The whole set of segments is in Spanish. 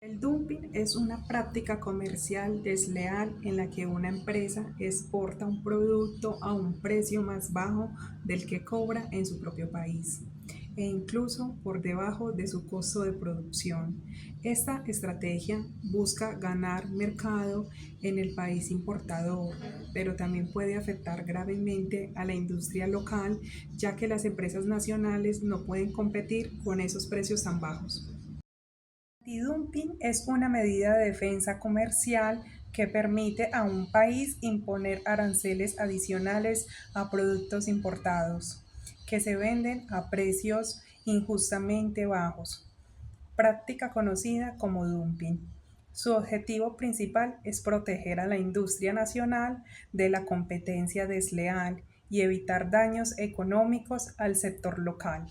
El dumping es una práctica comercial desleal en la que una empresa exporta un producto a un precio más bajo del que cobra en su propio país e incluso por debajo de su costo de producción. Esta estrategia busca ganar mercado en el país importador, pero también puede afectar gravemente a la industria local, ya que las empresas nacionales no pueden competir con esos precios tan bajos. Antidumping es una medida de defensa comercial que permite a un país imponer aranceles adicionales a productos importados que se venden a precios injustamente bajos, práctica conocida como dumping. Su objetivo principal es proteger a la industria nacional de la competencia desleal y evitar daños económicos al sector local.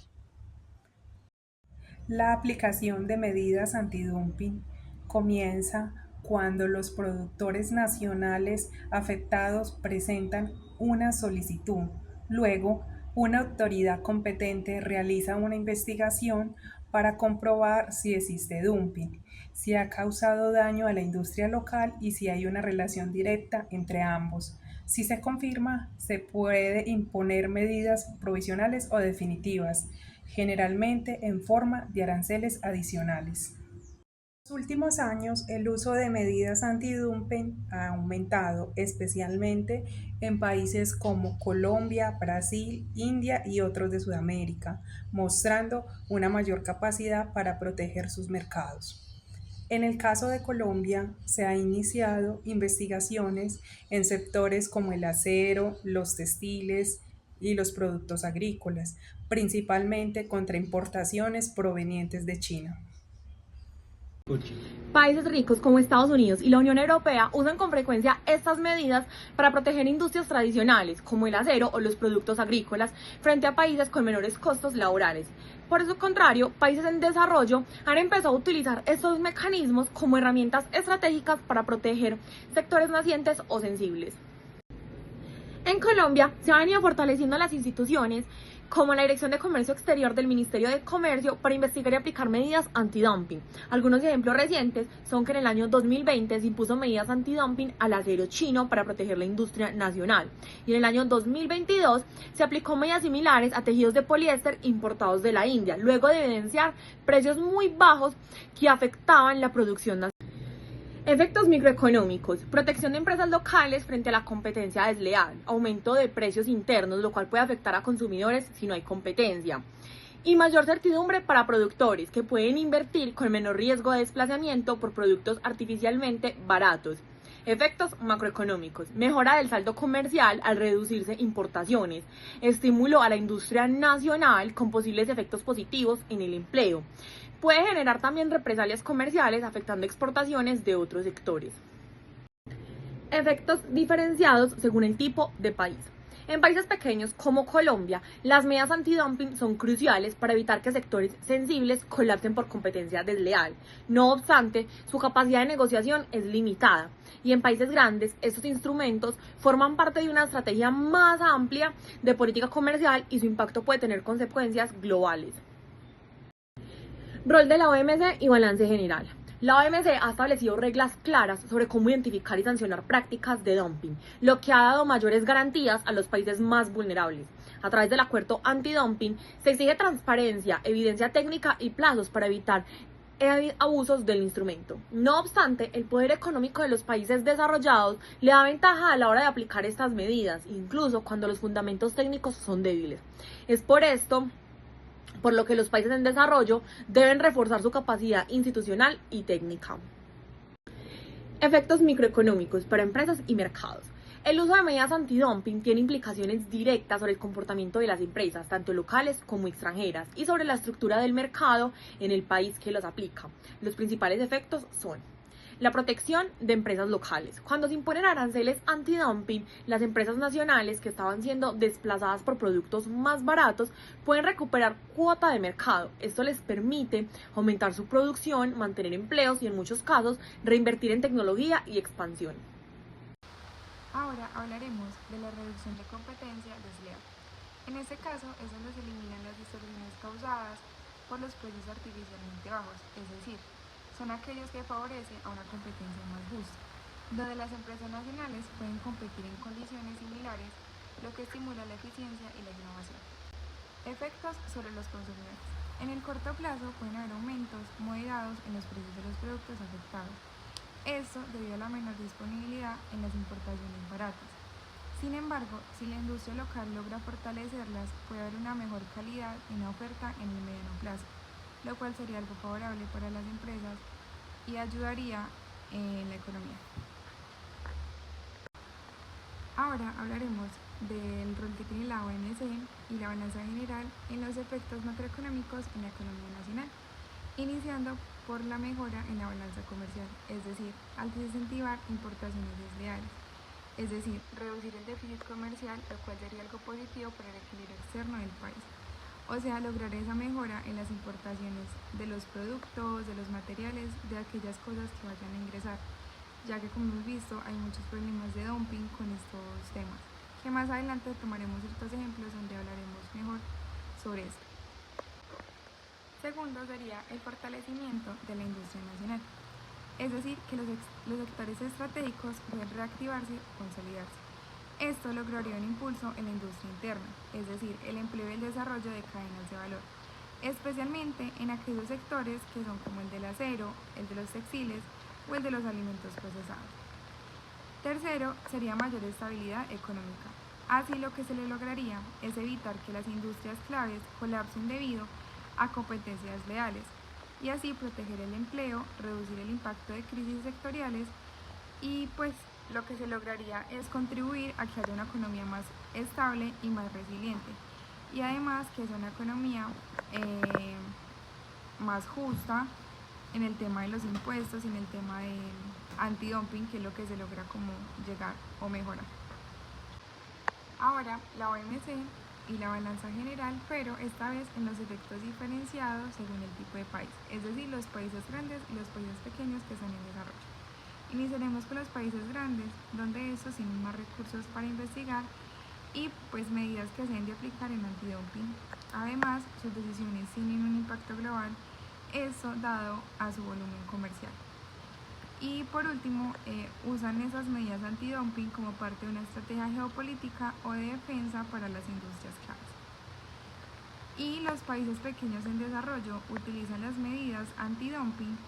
La aplicación de medidas antidumping comienza cuando los productores nacionales afectados presentan una solicitud. Luego, una autoridad competente realiza una investigación para comprobar si existe dumping, si ha causado daño a la industria local y si hay una relación directa entre ambos. Si se confirma, se puede imponer medidas provisionales o definitivas, generalmente en forma de aranceles adicionales. En los últimos años, el uso de medidas antidumping ha aumentado, especialmente en países como Colombia, Brasil, India y otros de Sudamérica, mostrando una mayor capacidad para proteger sus mercados. En el caso de Colombia, se han iniciado investigaciones en sectores como el acero, los textiles y los productos agrícolas, principalmente contra importaciones provenientes de China. Países ricos como Estados Unidos y la Unión Europea usan con frecuencia estas medidas para proteger industrias tradicionales como el acero o los productos agrícolas frente a países con menores costos laborales. Por el contrario, países en desarrollo han empezado a utilizar estos mecanismos como herramientas estratégicas para proteger sectores nacientes o sensibles. En Colombia se han venido fortaleciendo las instituciones como la Dirección de Comercio Exterior del Ministerio de Comercio para investigar y aplicar medidas antidumping. Algunos ejemplos recientes son que en el año 2020 se impuso medidas antidumping al acero chino para proteger la industria nacional y en el año 2022 se aplicó medidas similares a tejidos de poliéster importados de la India, luego de evidenciar precios muy bajos que afectaban la producción nacional. Efectos microeconómicos: protección de empresas locales frente a la competencia desleal, aumento de precios internos, lo cual puede afectar a consumidores si no hay competencia, y mayor certidumbre para productores que pueden invertir con menor riesgo de desplazamiento por productos artificialmente baratos. Efectos macroeconómicos: mejora del saldo comercial al reducirse importaciones, estímulo a la industria nacional con posibles efectos positivos en el empleo. Puede generar también represalias comerciales afectando exportaciones de otros sectores. Efectos diferenciados según el tipo de país. En países pequeños como Colombia, las medidas antidumping son cruciales para evitar que sectores sensibles colapsen por competencia desleal. No obstante, su capacidad de negociación es limitada. Y en países grandes, estos instrumentos forman parte de una estrategia más amplia de política comercial y su impacto puede tener consecuencias globales. Rol de la OMC y balance general. La OMC ha establecido reglas claras sobre cómo identificar y sancionar prácticas de dumping, lo que ha dado mayores garantías a los países más vulnerables. A través del acuerdo antidumping se exige transparencia, evidencia técnica y plazos para evitar abusos del instrumento. No obstante, el poder económico de los países desarrollados le da ventaja a la hora de aplicar estas medidas, incluso cuando los fundamentos técnicos son débiles. Es por lo que los países en desarrollo deben reforzar su capacidad institucional y técnica. Efectos microeconómicos para empresas y mercados. El uso de medidas antidumping tiene implicaciones directas sobre el comportamiento de las empresas, tanto locales como extranjeras, y sobre la estructura del mercado en el país que los aplica. Los principales efectos son: la protección de empresas locales. Cuando se imponen aranceles antidumping, las empresas nacionales que estaban siendo desplazadas por productos más baratos pueden recuperar cuota de mercado. Esto les permite aumentar su producción, mantener empleos y en muchos casos reinvertir en tecnología y expansión. Ahora hablaremos de la reducción de competencia desleal. En este caso es donde se eliminan las distorsiones causadas por los precios artificialmente bajos, es decir, son aquellos que favorecen a una competencia más justa, donde las empresas nacionales pueden competir en condiciones similares, lo que estimula la eficiencia y la innovación. Efectos sobre los consumidores. En el corto plazo pueden haber aumentos moderados en los precios de los productos afectados. Esto debido a la menor disponibilidad en las importaciones baratas. Sin embargo, si la industria local logra fortalecerlas, puede haber una mejor calidad en la oferta en el mediano plazo, lo cual sería algo favorable para las empresas y ayudaría en la economía. Ahora hablaremos del rol que tiene la OMC y la balanza general en los efectos macroeconómicos en la economía nacional, iniciando por la mejora en la balanza comercial, es decir, al desincentivar importaciones desleales, es decir, reducir el déficit comercial, lo cual sería algo positivo para el equilibrio externo del país. O sea, lograr esa mejora en las importaciones de los productos, de los materiales, de aquellas cosas que vayan a ingresar, ya que como hemos visto hay muchos problemas de dumping con estos temas, que más adelante tomaremos ciertos ejemplos donde hablaremos mejor sobre esto. Segundo sería el fortalecimiento de la industria nacional, es decir, que los sectores estratégicos pueden reactivarse o consolidarse. Esto lograría un impulso en la industria interna, es decir, el empleo y el desarrollo de cadenas de valor, especialmente en aquellos sectores que son como el del acero, el de los textiles o el de los alimentos procesados. Tercero, sería mayor estabilidad económica. Así lo que se le lograría es evitar que las industrias claves colapsen debido a competencias leales y así proteger el empleo, reducir el impacto de crisis sectoriales y pues lo que se lograría es contribuir a que haya una economía más estable y más resiliente y además que sea una economía más justa en el tema de los impuestos y en el tema del antidumping, que es lo que se logra como llegar o mejorar. Ahora la OMC y la balanza general, pero esta vez en los efectos diferenciados según el tipo de país, es decir, los países grandes y los países pequeños que están en desarrollo. Iniciaremos con los países grandes, donde estos tienen más recursos para investigar y pues medidas que se deben de aplicar en antidumping. Además, sus decisiones tienen un impacto global, eso dado a su volumen comercial. Y por último, usan esas medidas antidumping como parte de una estrategia geopolítica o de defensa para las industrias claves. Y los países pequeños en desarrollo utilizan las medidas antidumping,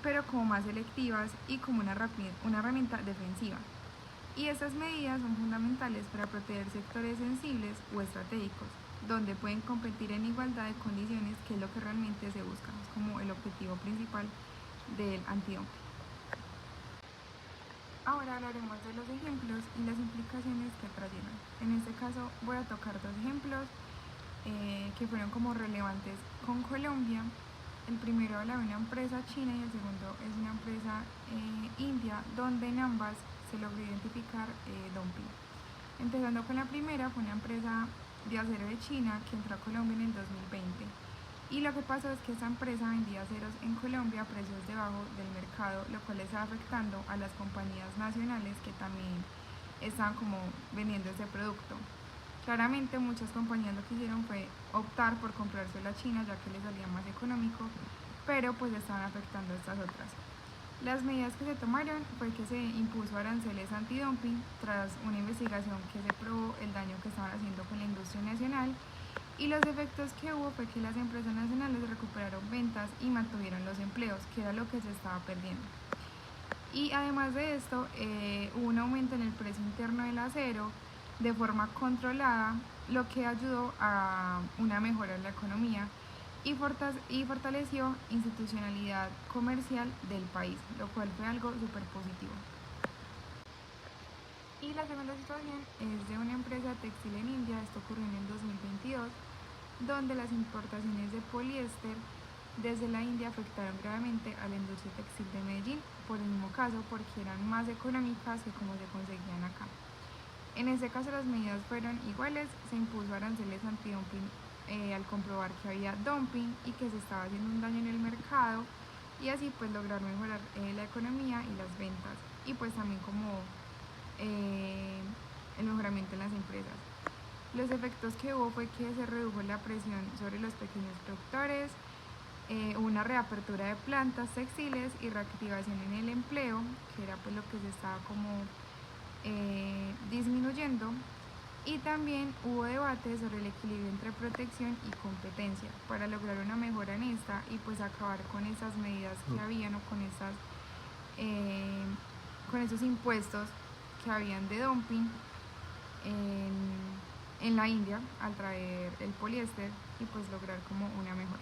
pero como más selectivas y como una herramienta defensiva. Y estas medidas son fundamentales para proteger sectores sensibles o estratégicos, donde pueden competir en igualdad de condiciones, que es lo que realmente se busca, es como el objetivo principal del antidumping. Ahora hablaremos de los ejemplos y las implicaciones que trajeron. En este caso voy a tocar dos ejemplos que fueron como relevantes con Colombia. El primero habla de una empresa china y el segundo es una empresa india, donde en ambas se logró identificar dumping. Empezando con la primera, fue una empresa de acero de China que entró a Colombia en el 2020. Y lo que pasó es que esta empresa vendía aceros en Colombia a precios debajo del mercado, lo cual estaba afectando a las compañías nacionales que también estaban como vendiendo ese producto. Claramente muchas compañías lo que hicieron fue optar por comprarse la China, ya que les salía más económico, pero pues estaban afectando a estas otras. Las medidas que se tomaron fue que se impuso aranceles antidumping tras una investigación que se probó el daño que estaban haciendo con la industria nacional, y los efectos que hubo fue que las empresas nacionales recuperaron ventas y mantuvieron los empleos, que era lo que se estaba perdiendo. Y además de esto, hubo un aumento en el precio interno del acero de forma controlada, lo que ayudó a una mejora en la economía y fortaleció institucionalidad comercial del país, lo cual fue algo súper positivo. Y la segunda situación es de una empresa textil en India, esto ocurrió en el 2022, donde las importaciones de poliéster desde la India afectaron gravemente a la industria textil de Medellín, por el mismo caso, porque eran más económicas que como se conseguían acá. En este caso las medidas fueron iguales, se impuso aranceles antidumping al comprobar que había dumping y que se estaba haciendo un daño en el mercado, y así pues lograr mejorar la economía y las ventas, y pues también como el mejoramiento en las empresas. Los efectos que hubo fue que se redujo la presión sobre los pequeños productores, una reapertura de plantas textiles y reactivación en el empleo, que era pues lo que se estaba como disminuyendo, y también hubo debate sobre el equilibrio entre protección y competencia para lograr una mejora en esta y pues acabar con esas medidas que habían o con esos impuestos que habían de dumping en la India al traer el poliéster y pues lograr como una mejora.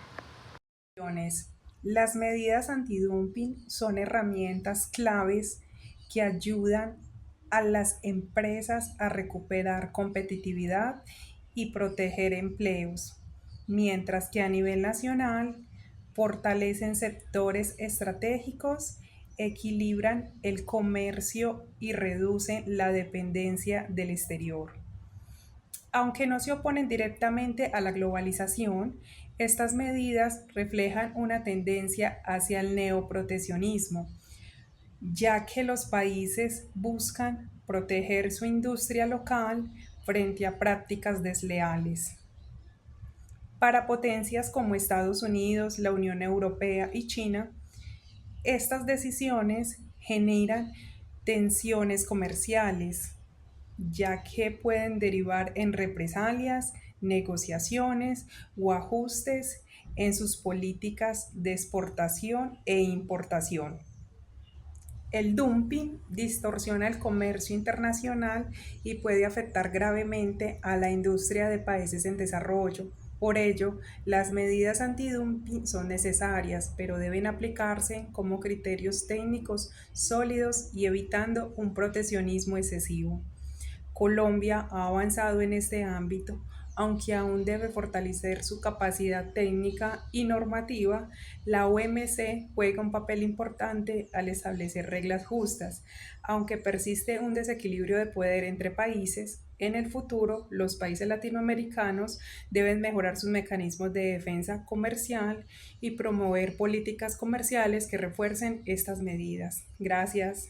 Las medidas antidumping son herramientas claves que ayudan a las empresas a recuperar competitividad y proteger empleos, mientras que a nivel nacional fortalecen sectores estratégicos, equilibran el comercio y reducen la dependencia del exterior. Aunque no se oponen directamente a la globalización, estas medidas reflejan una tendencia hacia el neoproteccionismo, ya que los países buscan proteger su industria local frente a prácticas desleales. Para potencias como Estados Unidos, la Unión Europea y China, estas decisiones generan tensiones comerciales, ya que pueden derivar en represalias, negociaciones o ajustes en sus políticas de exportación e importación. El dumping distorsiona el comercio internacional y puede afectar gravemente a la industria de países en desarrollo. Por ello, las medidas antidumping son necesarias, pero deben aplicarse como criterios técnicos sólidos y evitando un proteccionismo excesivo. Colombia ha avanzado en este ámbito, aunque aún debe fortalecer su capacidad técnica y normativa. La OMC juega un papel importante al establecer reglas justas, aunque persiste un desequilibrio de poder entre países. En el futuro, los países latinoamericanos deben mejorar sus mecanismos de defensa comercial y promover políticas comerciales que refuercen estas medidas. Gracias.